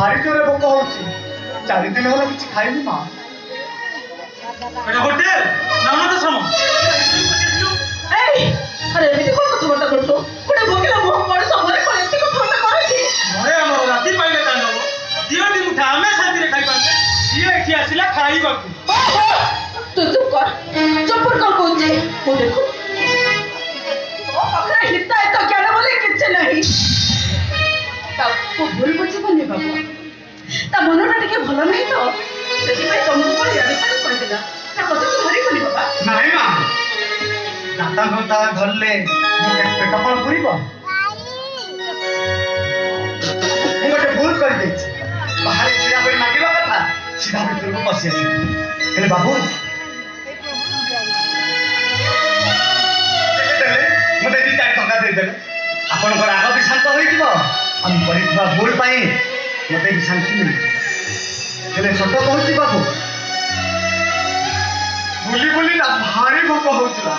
भारी जोरे भोक होची 4 दिन होला किछि खाइनी मां एटा होटल ना ना तो सम ए अरे एमिति कोन कथा बता करतो कोडे भोकिला मोह मोर सबरे कोन एति कथा बता करथि मरे हमर राती पाइले कांडो दियो दिन उठा हमें शांति रे खाइ पाते ये एठी आसिला खाइबा तू चुप कर चुप कर कोचे ओ देखो ओ पकड़ा हिता है तो क्या ना बोले किछ नहीं ता को भूल बुझी बने बाबू ता मनोटा टिके भलो नहीं तो सेति भाई तुमको कोन याद कर देला ता कथा तो धरी कोनी बाबा नाही मां दाता गंता धरले पेट कोन पुरीबो ମୁଁ ଗୋଟେ ଭୁଲ କରିଦେଇଛି ବାହାରେ ଛିଡ଼ା ହୋଇ ମାଗିବା କଥା ସିଧା ଭିତରକୁ ପଶି ଆସିଲି ହେଲେ ବାବୁ ମୋତେ 2-4 ଟଙ୍କା ଦେଇଦେଲେ ଆପଣଙ୍କ ରାଗ ବି ଶାନ୍ତ ହୋଇଯିବ ଆମେ କରିଥିବା ଭୁଲ ପାଇଁ ମୋତେ ବି ଶାନ୍ତି ମିଳିବ ହେଲେ ସତ କହୁଛି ବାବୁ ବୁଲି ବୁଲି ନା ଭାରି ଭୋକ ହଉଥିଲା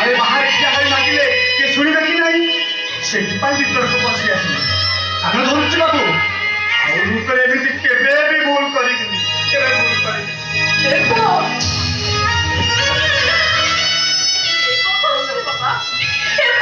ଆରେ ବାହାରେ ଛିଡ଼ା ହୋଇ ମାଗିଲେ କିଏ ଶୁଣିବେ କି ନାହିଁ ସେଥିପାଇଁ ଭିତରକୁ ପଶି ଆସିଲି ଆମେ ଧରୁଛୁ ବାବୁ ଆଉ ଏମିତି କେବେ ବି ଭୁଲ କରିବିନି